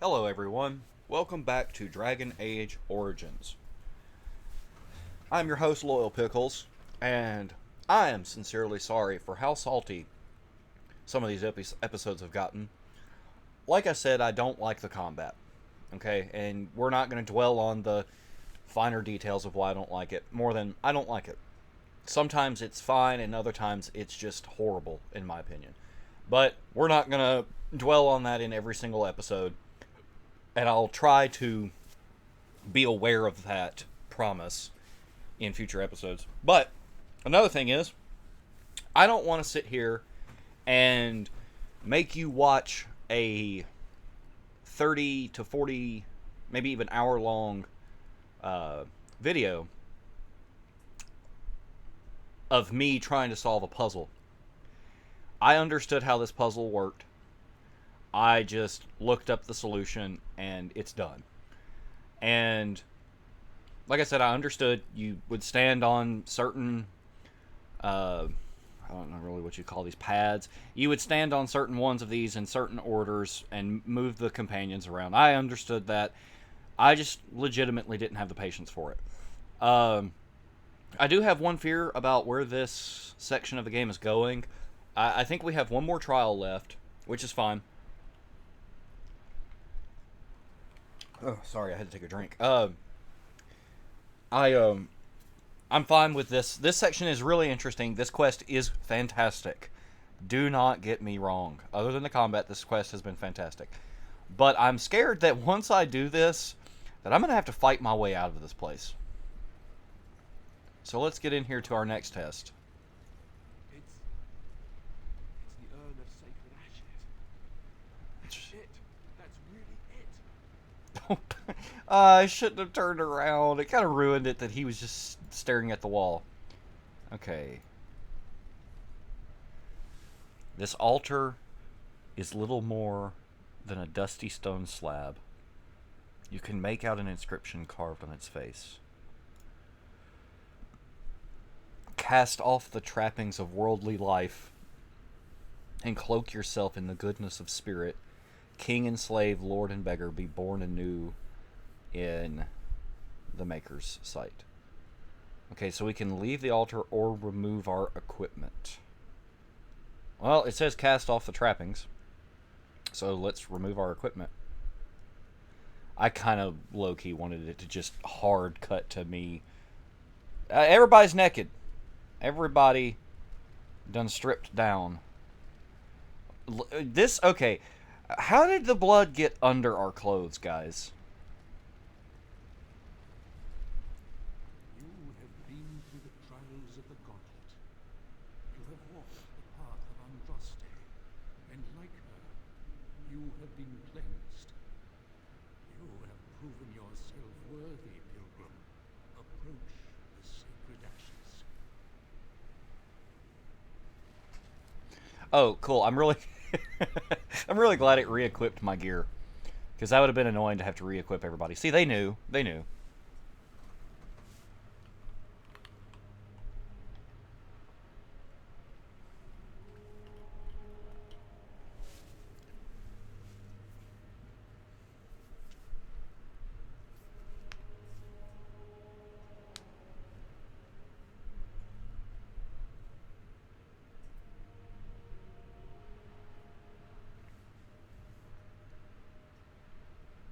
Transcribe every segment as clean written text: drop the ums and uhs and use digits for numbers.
Hello everyone, welcome back to Dragon Age Origins. I'm your host Loyal Pickles, and I am sincerely sorry for how salty some of these episodes have gotten. Like I said, I don't like the combat, okay? And we're not going to dwell on the finer details of why I don't like it, more than I don't like it. Sometimes it's fine, and other times it's just horrible, in my opinion. But we're not going to dwell on that in every single episode, and I'll try to be aware of that promise in future episodes. But another thing is, I don't want to sit here and make you watch a 30 to 40, maybe even hour long video of me trying to solve a puzzle. I understood how this puzzle worked. I just looked up the solution and it's done. And like I said, I understood you would stand on certain, I don't know really what you call these pads. You would stand on certain ones of these in certain orders and move the companions around. I understood that. I just legitimately didn't have the patience for it. I do have one fear about where this section of the game is going. I think we have one more trial left, which is fine. Oh, sorry, I had to take a drink. I I'm fine with this. This section is really interesting. This quest is fantastic. Do not get me wrong. Other than the combat, this quest has been fantastic. But I'm scared that once I do this, that I'm going to have to fight my way out of this place. So let's get in here to our next test. It's the urn of sacred ashes. That's it. That's really it. I shouldn't have turned around. It kind of ruined it that he was just staring at the wall. Okay. This altar is little more than a dusty stone slab. You can make out an inscription carved on its face. Cast off the trappings of worldly life and cloak yourself in the goodness of spirit. King and slave, lord and beggar, be born anew in the Maker's sight. Okay, so we can leave the altar or remove our equipment. Well, it says cast off the trappings. So let's remove our equipment. I kind of low-key wanted it to just hard cut to me. Everybody's naked. Everybody done stripped down. This, okay. How did the blood get under our clothes, guys? You have been through the trials of the gauntlet. You have walked the path of Andraste, and like her, you have been cleansed. You have proven yourself worthy, pilgrim. Approach the sacred ashes. Oh, cool. I'm really I'm really glad it re-equipped my gear. Because that would have been annoying to have to re-equip everybody. See, they knew. They knew.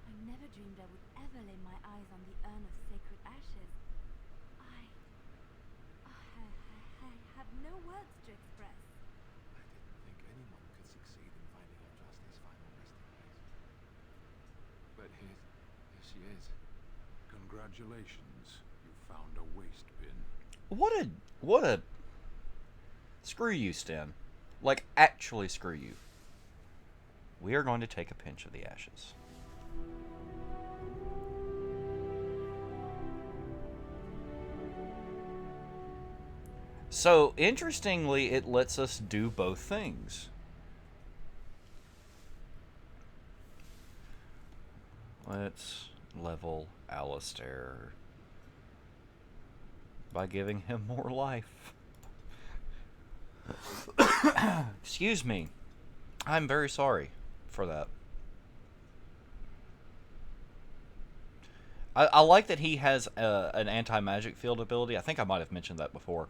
I never dreamed I would ever lay my eyes on the urn of sacred ashes. I have no words to express. I didn't think anyone could succeed in finding Andraste's final resting place. But here she is. Congratulations. You found a waste bin. What a screw you, Stan. Like, actually screw you. We are going to take a pinch of the ashes. So, interestingly, it lets us do both things. Let's level Alistair by giving him more life. Excuse me. I'm very sorry for that. I like that he has an anti-magic field ability. I think I might have mentioned that before.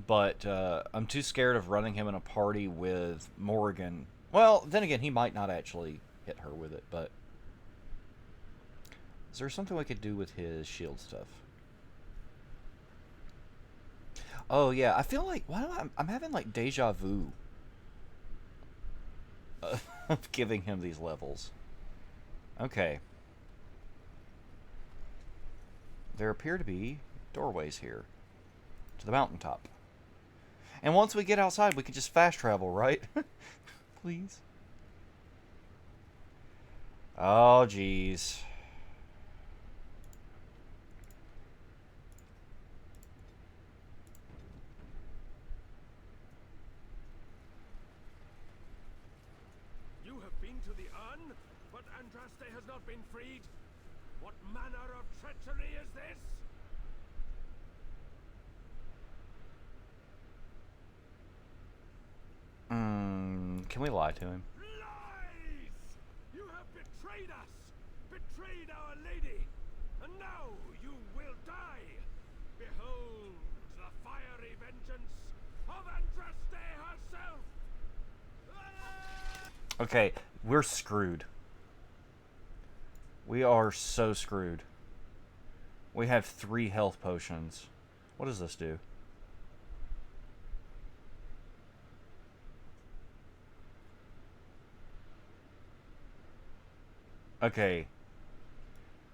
But I'm too scared of running him in a party with Morrigan. Well, then again, he might not actually hit her with it, but... Is there something we could do with his shield stuff? Oh, yeah, I feel like... Why do I'm having, like, deja vu of giving him these levels. Okay. There appear to be doorways here to the mountaintop. And once we get outside, we can just fast travel, right? Please. Oh, jeez. You have been to the urn, but Andraste has not been freed. What manner of treachery is this? Can we lie to him? Lies! You have betrayed us! Betrayed our lady! And now you will die! Behold the fiery vengeance of Andraste herself! Okay, we're screwed. We are so screwed. We have 3 health potions. What does this do? Okay.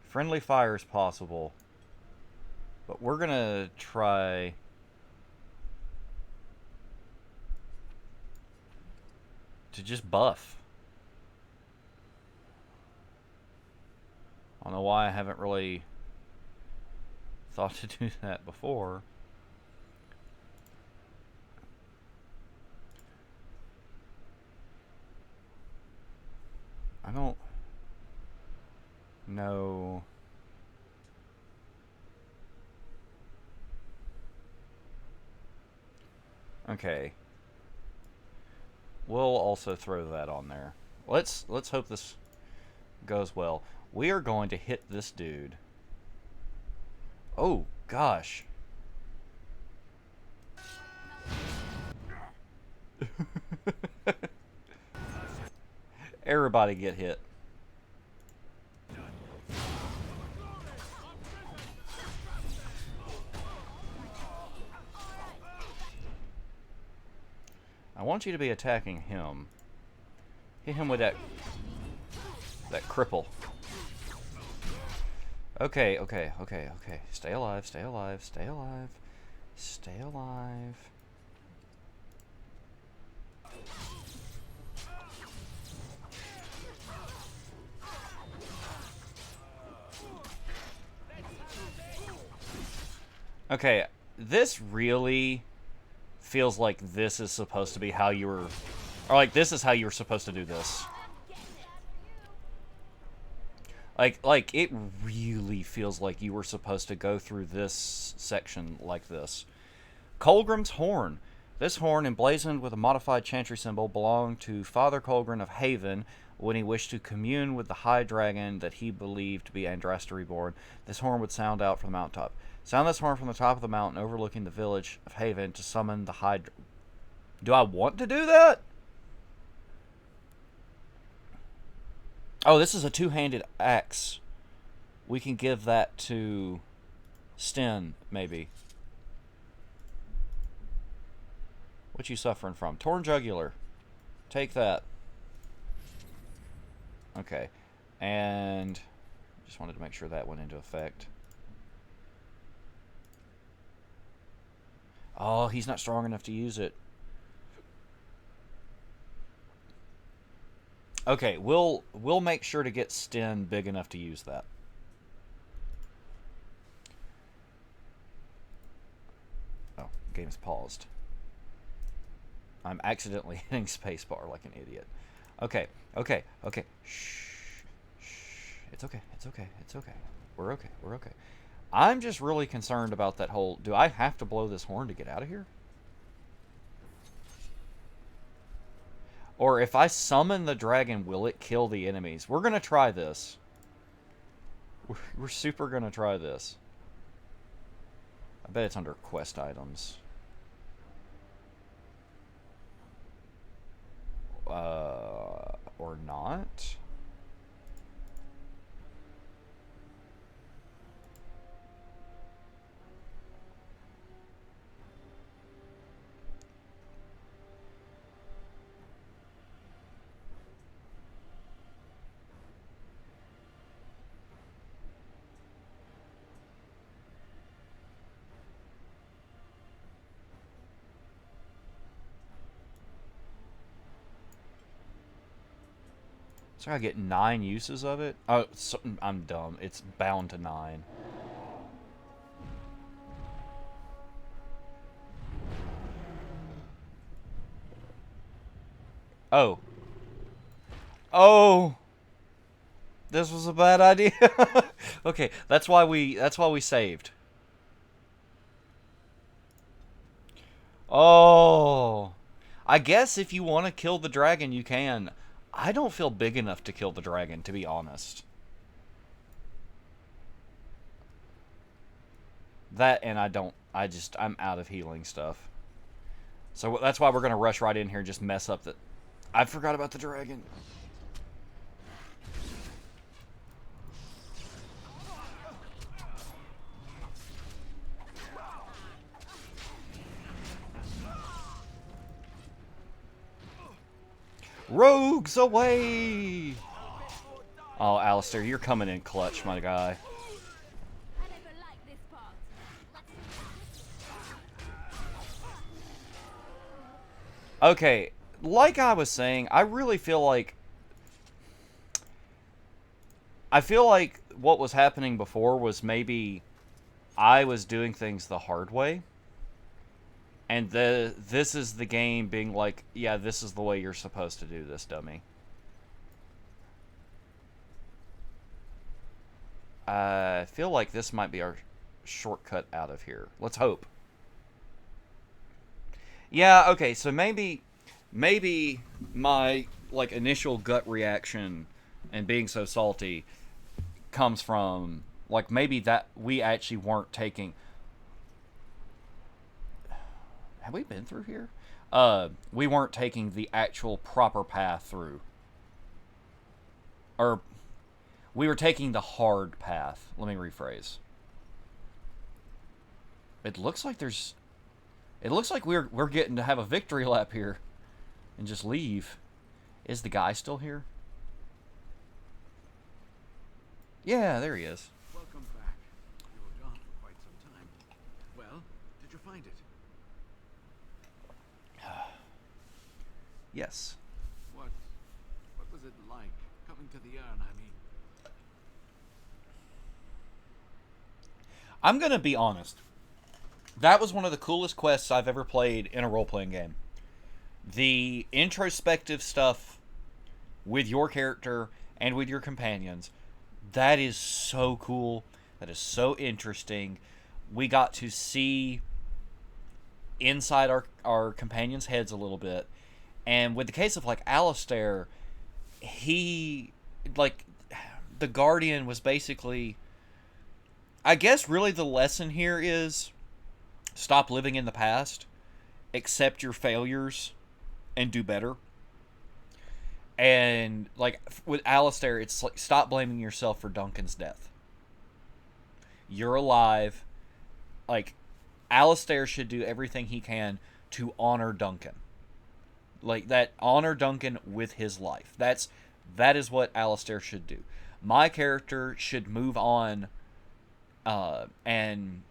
Friendly fire is possible. But we're gonna try... to just buff. I don't know why I haven't really thought to do that before. I don't know. Okay. We'll also throw that on there. Let's hope this goes well. We are going to hit this dude. Oh, gosh. Everybody get hit. I want you to be attacking him. Hit him with that cripple. Okay. Stay alive, stay alive, stay alive. Stay alive. Okay, this really feels like this is supposed to be how you were... Or like, this is how you were supposed to do this. Like, it really feels like you were supposed to go through this section like this. Colgrim's Horn. This horn, emblazoned with a modified chantry symbol, belonged to Father Colgrim of Haven when he wished to commune with the high dragon that he believed to be Andraste reborn. This horn would sound out from the mountaintop. Sound this horn from the top of the mountain overlooking the village of Haven to summon the high... Do I want to do that? Oh, this is a 2-handed axe. We can give that to Sten, maybe. What you suffering from? Torn jugular. Take that. Okay. And just wanted to make sure that went into effect. Oh, he's not strong enough to use it. Okay, we'll make sure to get Sten big enough to use that. Oh, game's paused. I'm accidentally hitting spacebar like an idiot. Okay. Shh. It's okay. We're okay. I'm just really concerned about that whole... Do I have to blow this horn to get out of here? Or if I summon the dragon, will it kill the enemies? We're going to try this. We're super gonna try this. I bet it's under quest items. Or not? So I get 9 uses of it? Oh, so, I'm dumb. It's bound to 9. Oh. Oh! This was a bad idea. Okay, that's why we saved. Oh. I guess if you want to kill the dragon, you can. I don't feel big enough to kill the dragon, to be honest. That, and I'm out of healing stuff. So that's why we're going to rush right in here and just mess up the... I forgot about the dragon. Rogues away! Oh, Alistair, you're coming in clutch, my guy. I never liked this part. Okay, like I was saying, I really feel like... I feel like what was happening before was maybe I was doing things the hard way. And this is the game being like, yeah, this is the way you're supposed to do this, dummy. I feel like this might be our shortcut out of here. Let's hope. Yeah, okay, so maybe my like initial gut reaction and being so salty comes from like maybe that we actually weren't taking... Have we been through here? We weren't taking the actual proper path through. Or we were taking the hard path. Let me rephrase. It looks like there's... It looks like we're getting to have a victory lap here and just leave. Is the guy still here? Yeah, there he is. Welcome back. You were gone for quite some time. Well, did you find it? Yes. What was it like coming to the urn, I mean? I'm gonna be honest. That was one of the coolest quests I've ever played in a role-playing game. The introspective stuff with your character and with your companions, that is so cool. That is so interesting. We got to see inside our companions' heads a little bit. And with the case of, like, Alistair, he, like, the Guardian was basically... I guess really the lesson here is stop living in the past, accept your failures, and do better. And, like, with Alistair, it's like, stop blaming yourself for Duncan's death. You're alive. Like, Alistair should do everything he can to honor Duncan. Like, that, honor Duncan with his life. That is what Alistair should do. My character should move on and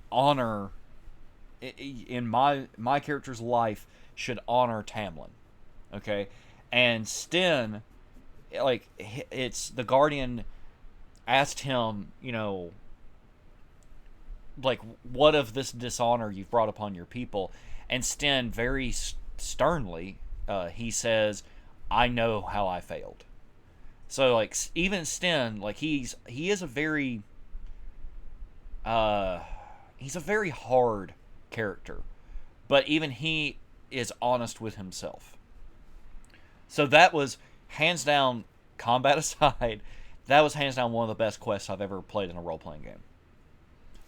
honor, in my character's life, should honor Tamlin. Okay? And Sten, like, it's the Guardian asked him, you know, like, what of this dishonor you've brought upon your people? And Sten very sternly, he says, I know how I failed. So, like, even Sten, like, he is a very, he's a very hard character. But even he is honest with himself. So that was, hands down, combat aside, that was hands down one of the best quests I've ever played in a role-playing game.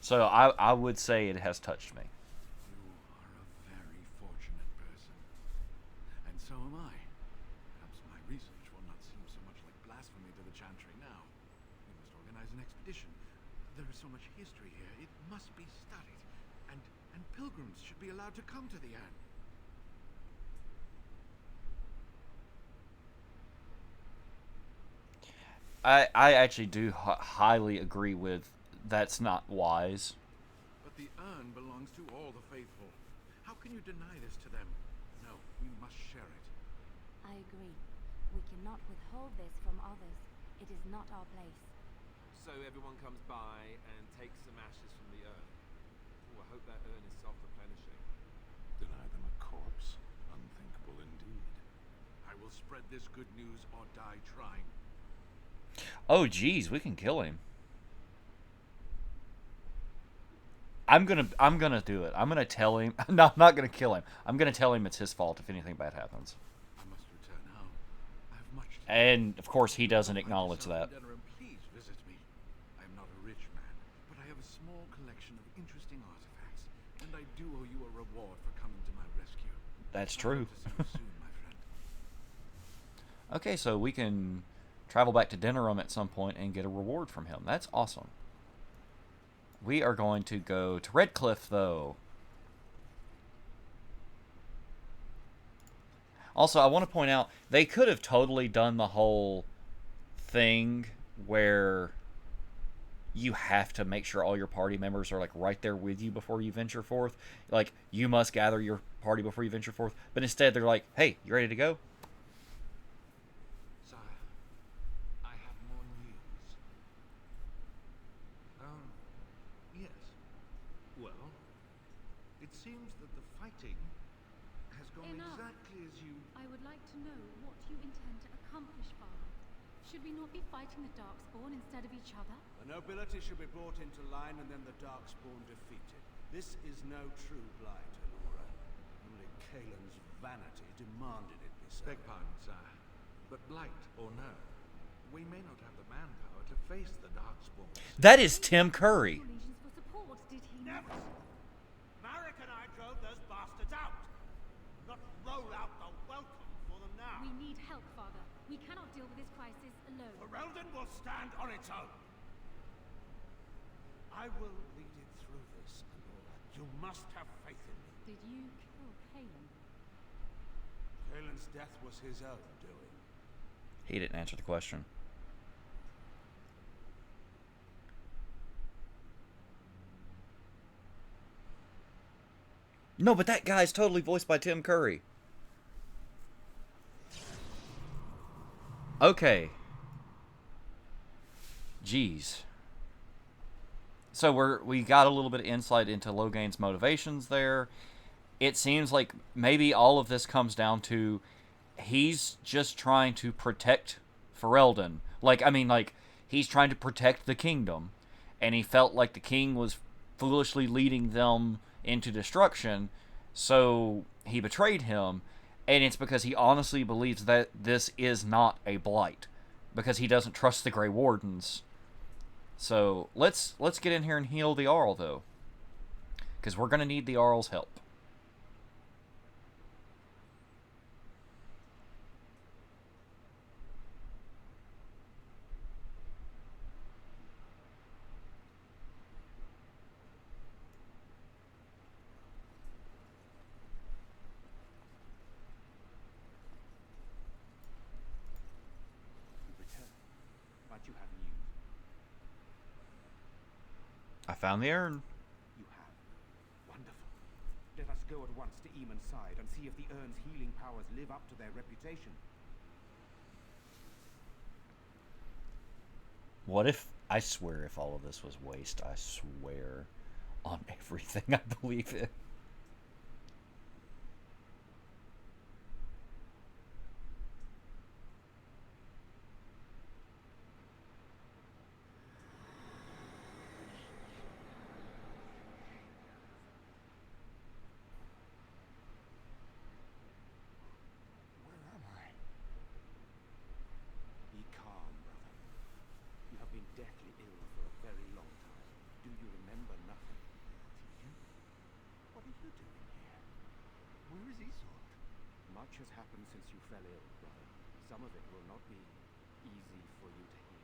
So I would say it has touched me. You are a very fortunate person. And so am I. Perhaps my research will not seem so much like blasphemy to the Chantry now. We must organize an expedition. There is so much history here, it must be studied. And pilgrims should be allowed to come to the Urn. I actually do highly agree with that's not wise. But the urn belongs to all the faithful. How can you deny this to them? No, we must share it. I agree. We cannot withhold this from others. It is not our place. So everyone comes by and takes some ashes from the urn. Oh, I hope that urn is self-replenishing. Deny them a corpse? Unthinkable indeed. I will spread this good news or die trying. Oh, geez, we can kill him. I'm gonna do it. I'm gonna tell him. No, I'm not gonna kill him. I'm gonna tell him it's his fault if anything bad happens. I must return home. I have much to do. And of course, he doesn't My acknowledge that. beloved Denerim, please visit me. I am not a rich man, but I have a small collection of interesting artifacts, and I do owe you a reward for coming to my rescue. That's I true. hope to see you soon, my friend. Okay, so we can travel back to Denerim at some point and get a reward from him. That's awesome. We are going to go to Redcliffe, though. Also, I want to point out, they could have totally done the whole thing where you have to make sure all your party members are like right there with you before you venture forth. Like, you must gather your party before you venture forth. But instead, they're like, hey, you ready to go? Sire, I have more news. Yes. Well, it seems that the fighting has gone Enough. exactly as you... I would like to know what you intend to accomplish, Father. Should we not be fighting the Darkspawn instead of each other? The nobility should be brought into line and then the Darkspawn defeated. This is no true blight, Honora. Only Kaelin's vanity demanded it be so. Beg pardon, sire. But blight or no, we may not have the manpower to face the Darkspawn. That is Tim Curry. Legions for support, did he not? Never! Marek and I drove those bastards out! Not roll out the welcome for them now! We need help, Father. We cannot deal with this crisis alone. Ferelden will stand on its own! I will lead it through this, Honora. You must have faith in me. Did you kill Kaelin? Kaelin's death was his own doing. He didn't answer the question. No, but that guy's totally voiced by Tim Curry. Okay. Jeez. So we got a little bit of insight into Logain's motivations there. It seems like maybe all of this comes down to he's just trying to protect Ferelden. He's trying to protect the kingdom. And he felt like the king was foolishly leading them into destruction, so he betrayed him. And it's because he honestly believes that this is not a blight, because he doesn't trust the Grey Wardens. So let's get in here and heal the Arl, though, because we're gonna need the Arl's help. But you have news. I found the urn. You have. Wonderful. Let us go at once to Eamon's side and see if the urn's healing powers live up to their reputation. What if, I swear if all of this was waste, I swear on everything I believe in. Be calm, brother. brother doing here? Where is Isolde? Much has happened since you fell ill, brother. Some of it will not be easy for you to hear.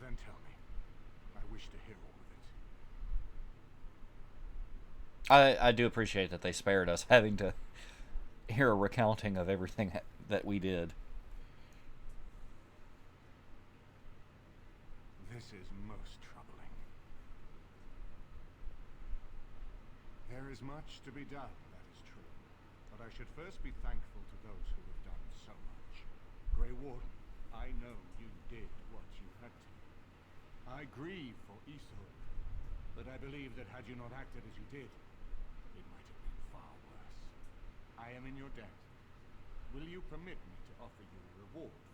Then tell me. I wish to hear all of it. I do appreciate that they spared us having to hear a recounting of everything that we did. This is most troubling. There is much to be done, that is true. But I should first be thankful to those who have done so much. Grey Warden, I know you did what you had to. I grieve for Isolde, but I believe that had you not acted as you did, it might have been far worse. I am in your debt. Will you permit me to offer you a reward for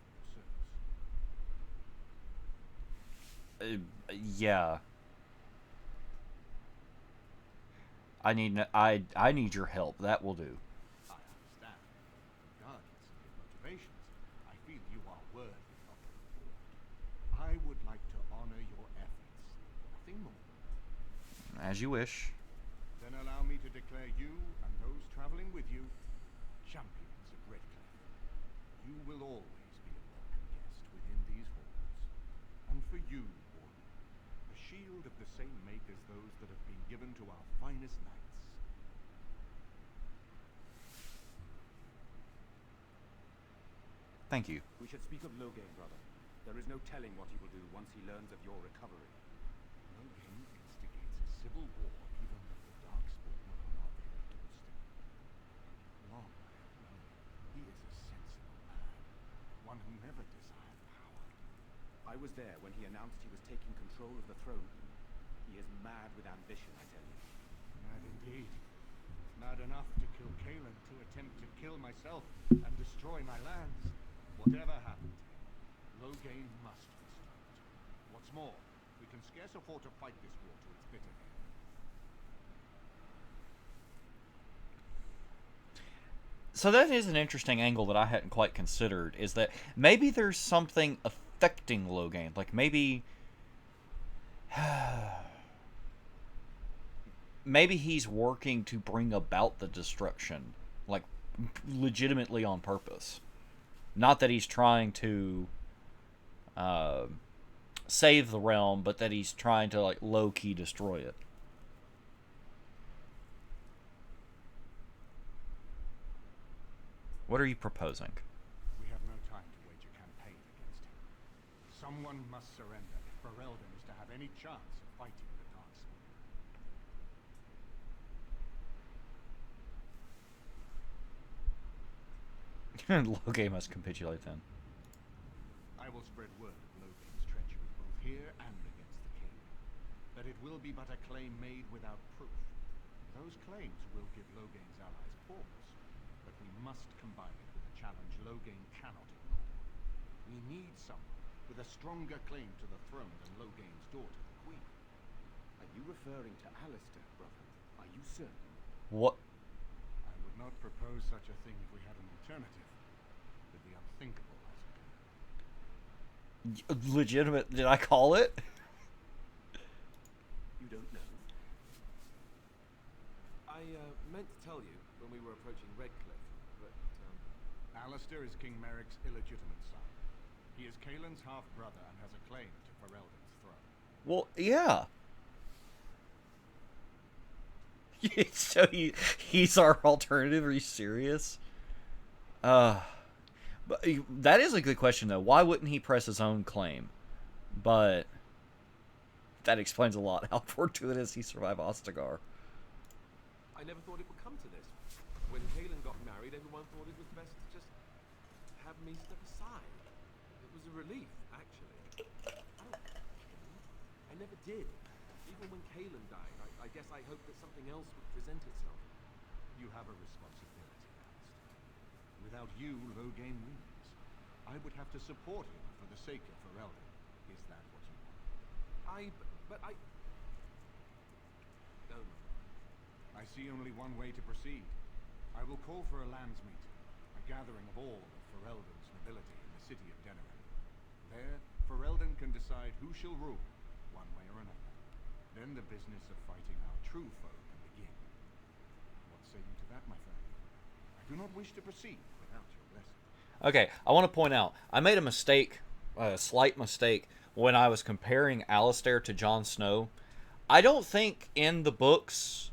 your service? Yeah. I need your help. That will do. I understand. Regardless of your motivations, I feel you are worthy of the reward. I would like to honor your efforts. Nothing more. As you wish. Then allow me to declare you and those traveling with you champions of Redcliffe. You will always be a welcome guest within these walls. And for you, Warden, a shield of the same make as those that have been given to our finest knights. Thank you. We should speak of Loghain, brother. There is no telling what he will do once he learns of your recovery. Loghain instigates a civil war even though the Darkspawn are on our very doorstep. Long I have known him. He is a sensible man, one who never desired power. I was there when he announced he was taking control of the throne. He is mad with ambition, I tell you. Mad indeed. Mad enough to kill Kaelan, to attempt to kill myself and destroy my lands. Whatever happened to him, Loghain must be stopped. What's more, we can scarce afford to fight this war to its bitter end. So that is an interesting angle that I hadn't quite considered, is that maybe there's something affecting Loghain. Like maybe maybe he's working to bring about the destruction, like legitimately on purpose. Not that he's trying to save the realm, but that he's trying to like low-key destroy it. What are you proposing? We have no time to wage a campaign against him. Someone must surrender if Ferelden is to have any chance of fighting the Darkspawn. Loghain must capitulate then. I will spread word of Loghain's treachery both here and against the king. That it will be but a claim made without proof. Those claims will give Loghain's allies pause, but we must combine it with a challenge Loghain cannot ignore. We need someone with a stronger claim to the throne than Loghain's daughter, the queen. Are you referring to Alistair, brother? Are you certain? What? I would not propose such a thing if we had an alternative. But the unthinkable has occurred. Legitimate? Did I call it? You don't know? I meant to tell you when we were approaching Redcliffe, but Alistair is King Merrick's illegitimate son. He is Kaelan's half-brother and has a claim to Ferelden's throne. Well, yeah. So he's our alternative? Are you serious? But that is a good question, though. Why wouldn't he press his own claim? But that explains a lot. How fortuitous he survived Ostagar. I never thought it would come to this. When Kaelan got married, everyone thought it was best to just have me step aside. It was a relief, actually. I never did. Even when Kaelan died, I guess I hoped that something else would present itself. You have a responsibility, Alistair. Without you, Loghain wins. I would have to support him for the sake of Ferelden. Is that what you want? But I... No. I see only one way to proceed. I will call for a lands meeting, a gathering of all of Ferelden's nobility in the city of Denerim. There, Ferelden can decide who shall rule, one way or another. Then the business of fighting our true foe can begin. say you to that, my friend? I do not wish to proceed without your blessing. Okay, I want to point out, I made a mistake, a slight mistake, when I was comparing Alistair to Jon Snow. I don't think in the books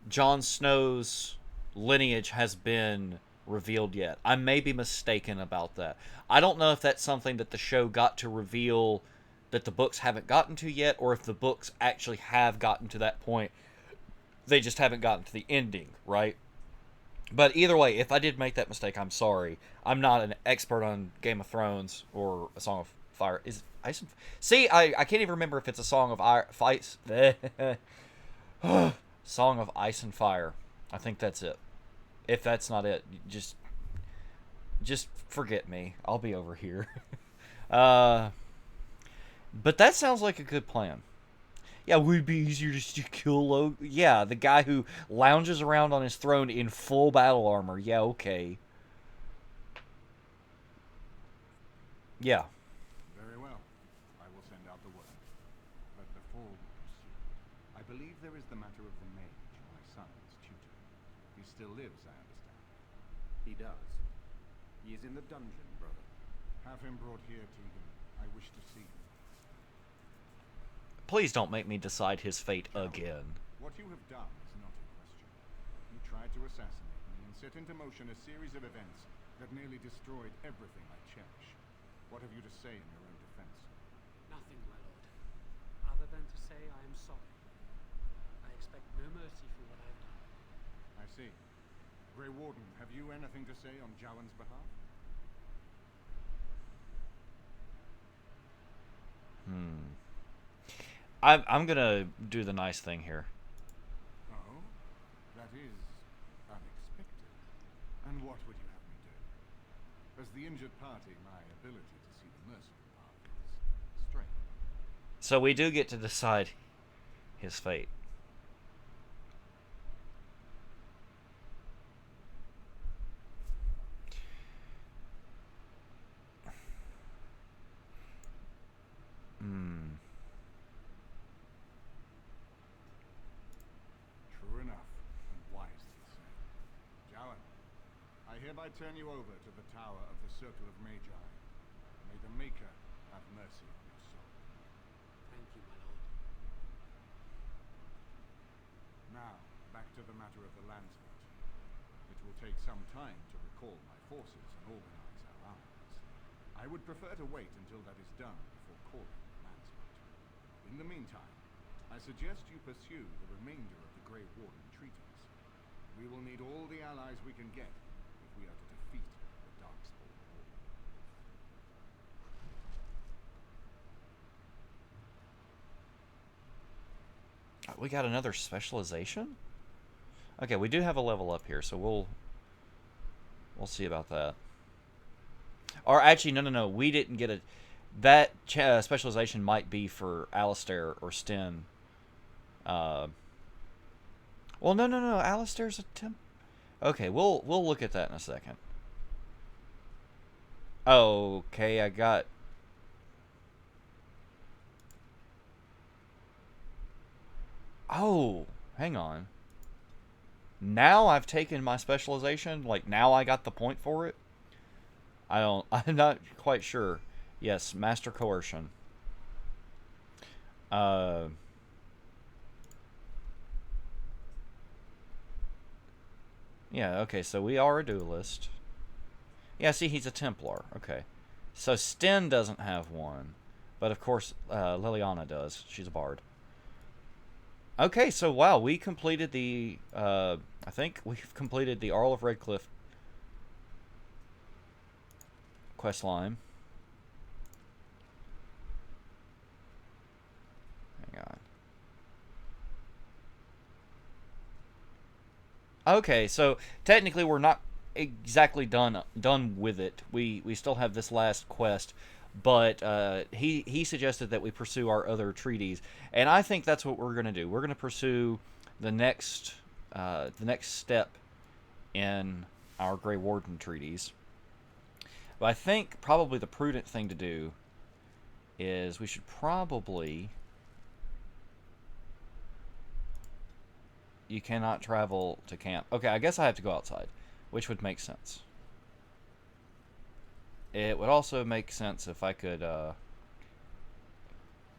Jon Snow's lineage has been revealed yet. I may be mistaken about that. I don't know if that's something that the show got to reveal that the books haven't gotten to yet, or if the books actually have gotten to that point. They just haven't gotten to the ending, right? But either way, if I did make that mistake, I'm sorry. I'm not an expert on Game of Thrones or A Song of Fire. Is Ice and See, I can't even remember if it's a Song of Fights. Song of Ice and Fire. I think that's it. If that's not it, just forget me. I'll be over here. But that sounds like a good plan. Yeah, would it be easier just to kill Logan? Yeah, the guy who lounges around on his throne in full battle armor. Yeah, okay. Yeah. Very well. I will send out the word. But before we proceed, I believe there is the matter of the mage, my son's tutor. He still lives, I understand. He does. He is in the dungeon, brother. Have him brought here to me. I wish to see him. Please don't make me decide his fate again. What you have done is not in question. You tried to assassinate me and set into motion a series of events that nearly destroyed everything I cherish. What have you to say in your own defense? Nothing, my lord. Other than to say I am sorry. I expect no mercy for what I have done. I see. Grey Warden, have you anything to say on Jowan's behalf? I'm gonna do the nice thing here. Oh? That is unexpected. And what would you have me do? As the injured party, my ability to see the merciful path is strange. So we do get to decide his fate. True enough, and wisely said. Jowan, I hereby turn you over to the Tower of the Circle of Magi. May the Maker have mercy on your soul. Thank you, my lord. Now, back to the matter of the Landsmoot. It will take some time to recall my forces and organize our armies. I would prefer to wait until that is done before calling the Landsmoot. In the meantime, I suggest you pursue the remainder of the Grey Warden treaties. We will need all the allies we can get if we are to defeat the Darkspawn Horde. We got another specialization? Okay, we do have a level up here, so we'll see about that. Or actually, no. We didn't get a... That specialization might be for Alistair or Sten. Well, no. Alistair's a temp... Okay, we'll look at that in a second. Okay, I got... Oh, hang on. Now I've taken my specialization? Like, now I got the point for it? I'm not quite sure. Yes, Master Coercion. Yeah, okay, so we are a duelist. Yeah, see, he's a Templar. Okay. So Sten doesn't have one. But, of course, Liliana does. She's a bard. Okay, so, wow, we completed the... I think we've completed the Arl of Redcliffe questline. Hang on. Okay, so technically we're not exactly done with it. We still have this last quest, but he suggested that we pursue our other treaties, and I think that's what we're going to do. We're going to pursue the next step in our Grey Warden treaties. But I think probably the prudent thing to do is we should probably... You cannot travel to camp. Okay, I guess I have to go outside, which would make sense. It would also make sense if I could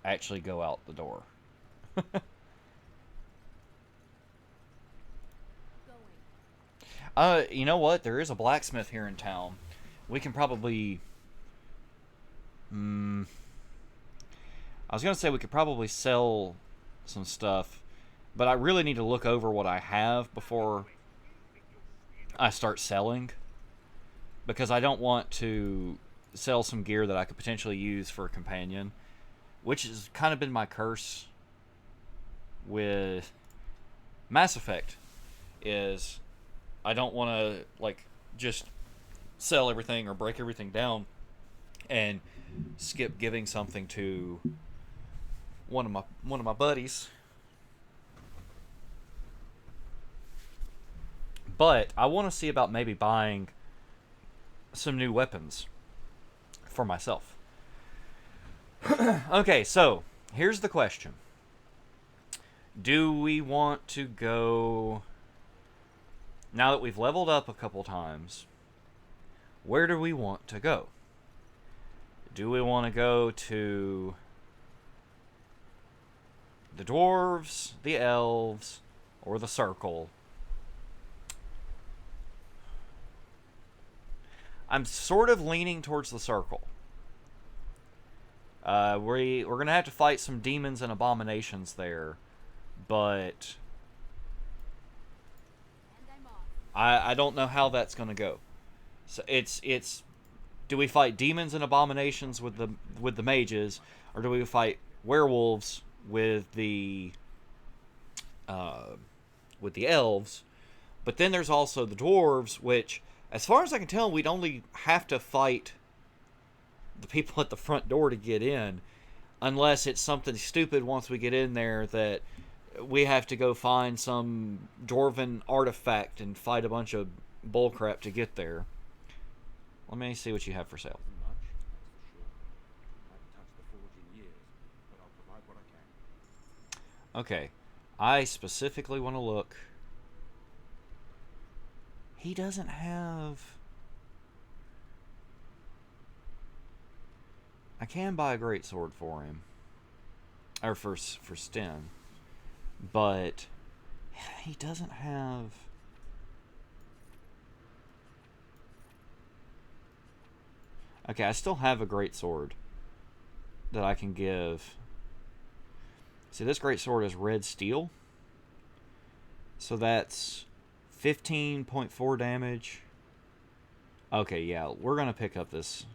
actually go out the door. You know what? There is a blacksmith here in town. We can probably... I was going to say we could probably sell some stuff, but I really need to look over what I have before I start selling, because I don't want to sell some gear that I could potentially use for a companion, which has kind of been my curse with Mass Effect, is I don't want to like just sell everything or break everything down and skip giving something to one of my buddies. But I want to see about maybe buying some new weapons for myself. Okay, so here's the question. Do we want to go... Now that we've leveled up a couple times, where do we want to go? Do we want to go to the dwarves, the elves, or the circle? I'm sort of leaning towards the circle. We're going to have to fight some demons and abominations there, but I don't know how that's going to go. So it's do we fight demons and abominations with the mages, or do we fight werewolves with the elves? But then there's also the dwarves, which, as far as I can tell, we'd only have to fight the people at the front door to get in, unless it's something stupid once we get in there that we have to go find some dwarven artifact and fight a bunch of bullcrap to get there. Let me see what you have for sale. Much, that's for sure. I haven't touched the forge in years, but I'll provide what I can. Okay, I specifically want to look. He doesn't have... I can buy a great sword for him, or for Sten, but he doesn't have... Okay, I still have a great sword that I can give. See, this great sword is red steel, so that's 15.4 damage. Okay, yeah, we're gonna pick up this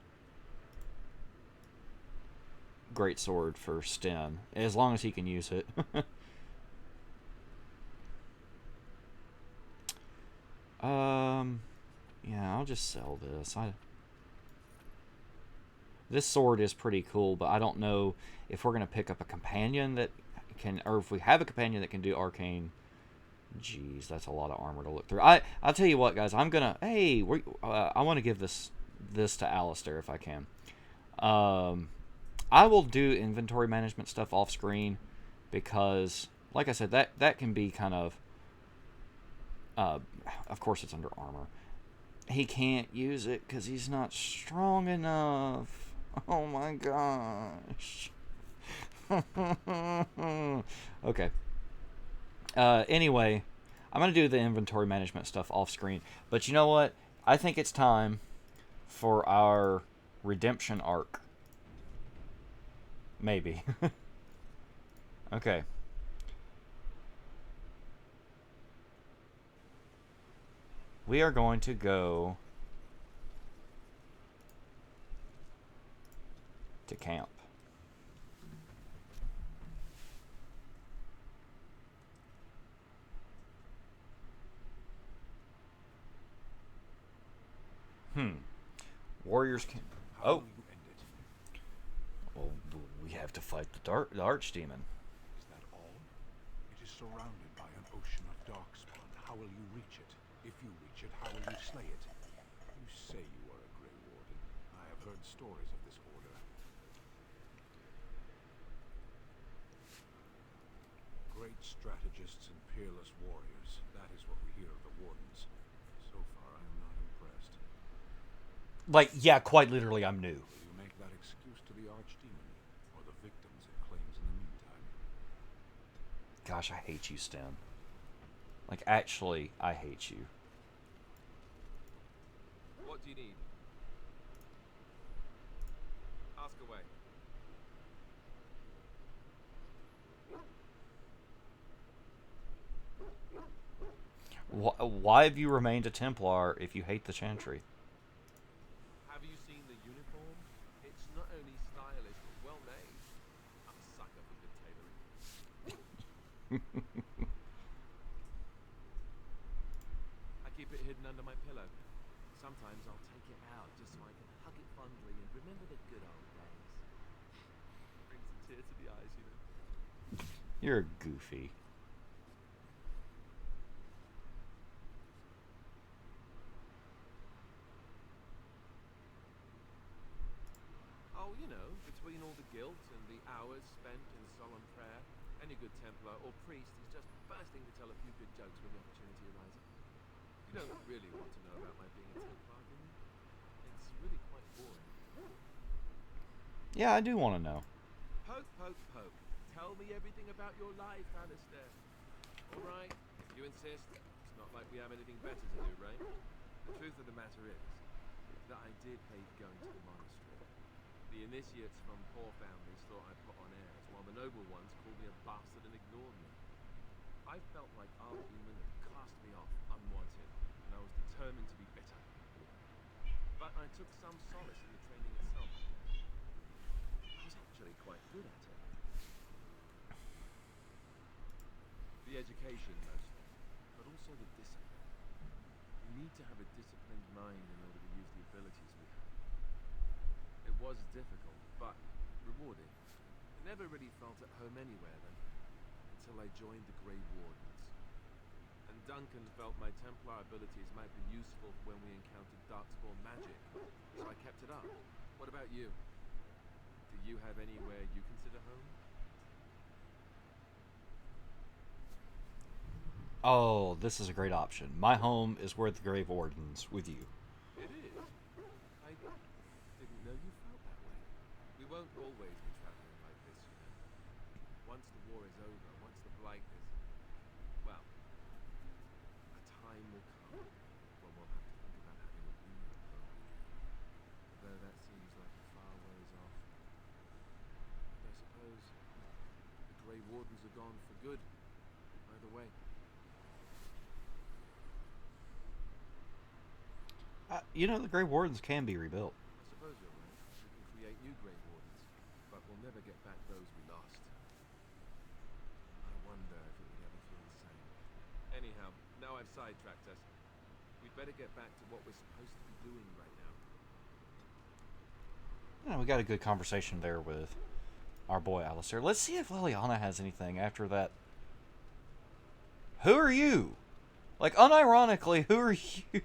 great sword for Sten, as long as he can use it. Yeah, I'll just sell this. This sword is pretty cool, but I don't know if we're gonna pick up a companion that can, or if we have a companion that can do arcane. Jeez, that's a lot of armor to look through. I'll tell you what, guys. I'm gonna... Hey, I want to give this to Alistair if I can. I will do inventory management stuff off screen because, like I said, that can be kind of... of course, it's under armor. He can't use it because he's not strong enough. Oh my gosh. Okay. Anyway, I'm going to do the inventory management stuff off screen. But you know what? I think it's time for our redemption arc. Maybe. Okay. We are going to go to camp. Warriors can... Oh. Well, we have to fight the archdemon. Is that all? It is surrounded by an ocean of darkspawn. How will you reach it? If you reach it, how will you slay it? You say you are a Grey Warden. I have heard stories of this order. Grey Great strategists and peerless warriors. That is what we hear of the Wardens. So far, I am not impressed. Like, yeah, quite literally, I'm new. Will you make that excuse to the Archdemon, or the victims it claims in the meantime? Gosh, I hate you, Sten. Like, actually, I hate you. What do you need? Ask away. Why have you remained a Templar if you hate the Chantry? Have you seen the uniform? It's not only stylish, but well made. I'm a sucker for good tailoring. I keep it hidden under my pillow. Sometimes I'll take it out just so I can hug it fondly and remember the good old days. Brings a tear to the eyes, you know. You're goofy. Oh, you know, between all the guilt and the hours spent in solemn prayer, any good Templar or priest is just bursting to tell a few good jokes when the opportunity arises. You don't really want to know about my being a Templar, do you? It's really quite boring. Yeah, I do want to know. Poke, poke, poke. Tell me everything about your life, Alistair. All right, if you insist. It's not like we have anything better to do, right? The truth of the matter is that I did hate going to the monastery. The initiates from poor families thought I put on airs, while the noble ones called me a bastard and ignored me. I felt like our demon had cast me off unwanted, and I was determined to be bitter. But I took some solace in the training itself. I was actually quite good at it. The education, mostly, but also the discipline. You need to have a disciplined mind in order to use the abilities we have. It was difficult, but rewarding. I never really felt at home anywhere then, until I joined the Grey Wardens. And Duncan felt my Templar abilities might be useful when we encountered Darkspawn magic, so I kept it up. What about you? Do you have anywhere you consider home? Oh, this is a great option. My home is where the Grave Wardens with you. It is. I didn't know you felt that way. We won't always be traveling like this, you know. Once the war is over, once the blight is... well, a time will come when we'll have to think about having a real home again. Though that seems like a far ways off. But I suppose the Grey Wardens are gone for good, either way. You know, the Grey Wardens can be rebuilt. I suppose you're right. We can create new Grey Wardens, but we'll never get back those we lost. I wonder if it would ever feel the same. Anyhow, now I've sidetracked us. We'd better get back to what we're supposed to be doing right now. You know, we got a good conversation there with our boy Alistair. Let's see if Liliana has anything after that. Who are you? Like, unironically, who are you?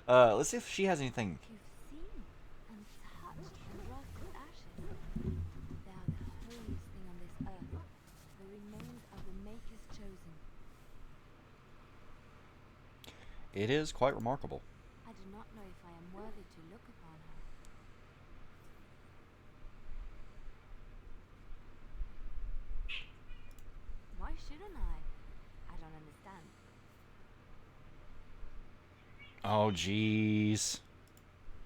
Let's see if she has anything. You've seen and touched Andraste's ashes. They are the holiest thing on this earth, the remains of the Maker's chosen. It is quite remarkable. I do not know if I am worthy to look upon her. Why shouldn't I? I don't understand. Oh, jeez.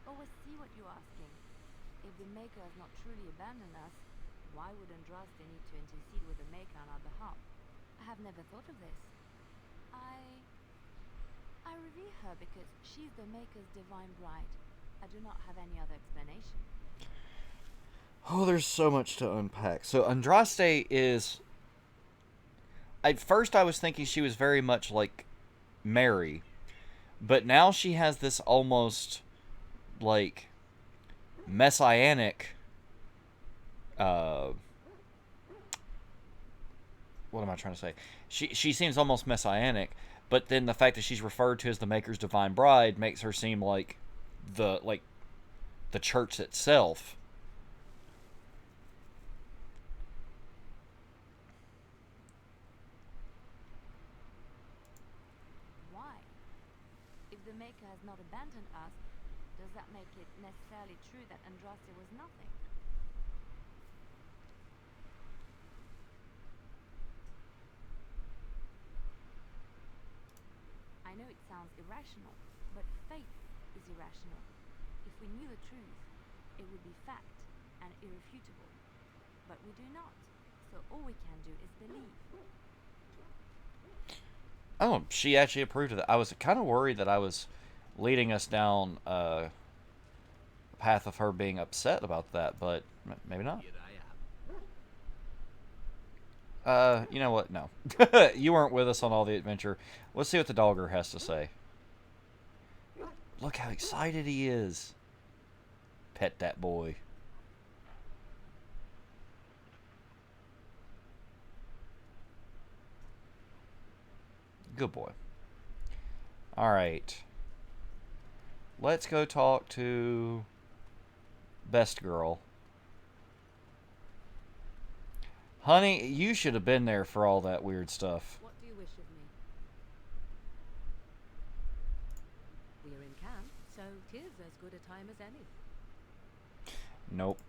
Always see what you're asking. If the Maker has not truly abandoned us, why would Andraste need to intercede with the Maker on our behalf? I have never thought of this. I revere her because she's the Maker's divine bride. I do not have any other explanation. Oh, there's so much to unpack. So Andraste is... At first I was thinking she was very much like Mary. But now she has this almost, like, messianic... what am I trying to say? She seems almost messianic, but then the fact that she's referred to as the Maker's divine bride makes her seem like the church itself. entirely true that Andraste was nothing. I know it sounds irrational, but faith is irrational. If we knew the truth, it would be fact and irrefutable. But we do not, so all we can do is believe. Oh, she actually approved of that. I was kind of worried that I was leading us down a path of her being upset about that, but maybe not. You know what? No. You weren't with us on all the adventure. Let's see what the dogger has to say. Look how excited he is. Pet that boy. Good boy. Alright. Let's go talk to Best Girl. Honey, you should have been there for all that weird stuff. What do you wish of me? We are in camp, so 'tis as good a time as any. Nope.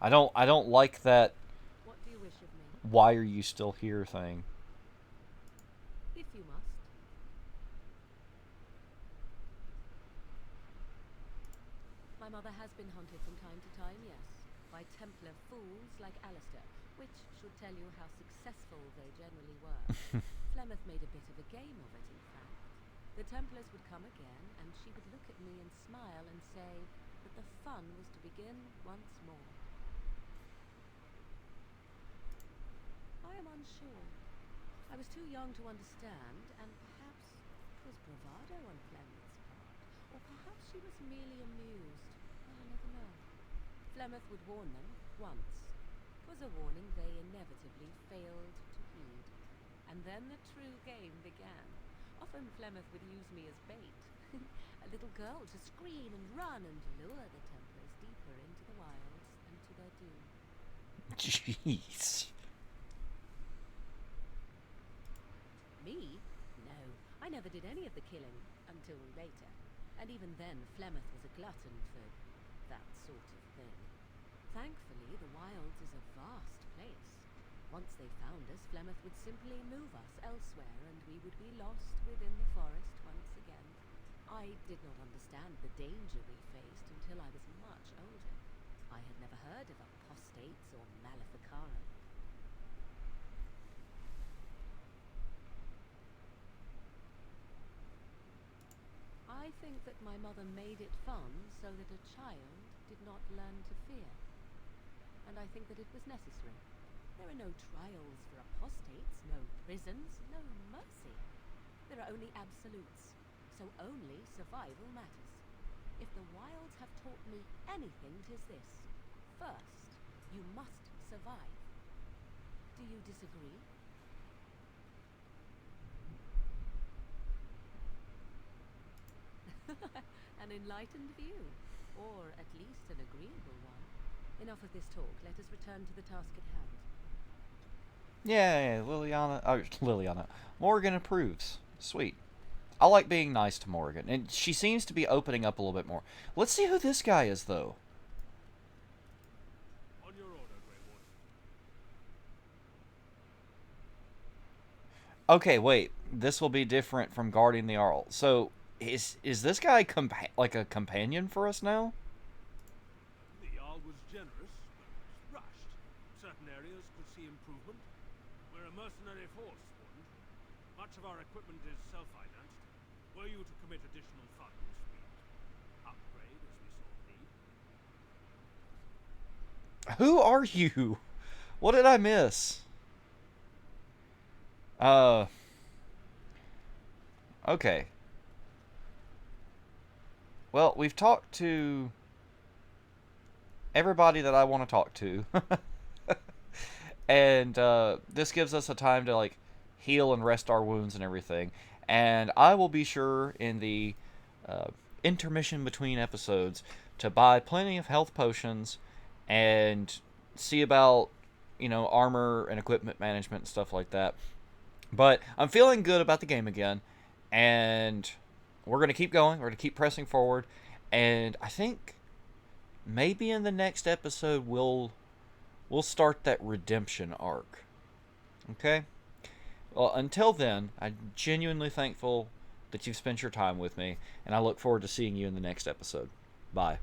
I don't like that What do you wish of me? why are you still here thing. If you must. My mother has been hunted from time to time, yes, by Templar fools like Alistair, which should tell you how successful they generally were. Flemeth made a bit of a game of it, in fact. The Templars would come again, and she would look at me and smile and say that the fun was to begin once more. I am unsure. I was too young to understand, and perhaps it was bravado on Flemeth's part, or perhaps she was merely amused. I never know. Flemeth would warn them once. 'Twas a warning they inevitably failed to heed. And then the true game began. Often Flemeth would use me as bait. A little girl to scream and run and lure the Templars deeper into the wilds and to their doom. Jeez. Me? No, I never did any of the killing until later. And even then, Flemeth was a glutton for that sort of thing. Thankfully, the wilds is a vast place. Once they found us, Flemeth would simply move us elsewhere, and we would be lost within the forest once again. I did not understand the danger we faced until I was much older. I had never heard of apostates or maleficarum. I think that my mother made it fun so that a child did not learn to fear. And I think that it was necessary. There are no trials for apostates, no prisons, no mercy. There are only absolutes, so only survival matters. If the wilds have taught me anything, 'tis this. First, you must survive. Do you disagree? An enlightened view, or at least an agreeable one. Enough of this talk. Let us return to the task at hand. Yeah, Liliana. Morgan approves. Sweet. I like being nice to Morgan, and she seems to be opening up a little bit more. Let's see who this guy is, though. On your order, Grey Warden. Okay, wait. This will be different from guarding the Arl. So, is this guy like a companion for us now? The Jarl was generous, but rushed. Certain areas could see improvement. We're a mercenary force, Warden. Much of our equipment is self-financed. Were you to commit additional funds, we'd upgrade as we saw need. Who are you? What did I miss? Okay. Well, we've talked to everybody that I want to talk to. And this gives us a time to like heal and rest our wounds and everything. And I will be sure in the intermission between episodes to buy plenty of health potions and see about, armor and equipment management and stuff like that. But I'm feeling good about the game again, and we're going to keep going. We're going to keep pressing forward, And I think maybe in the next episode we'll start that redemption arc. Okay? Well, until then, I'm genuinely thankful that you've spent your time with me, and I look forward to seeing you in the next episode. Bye.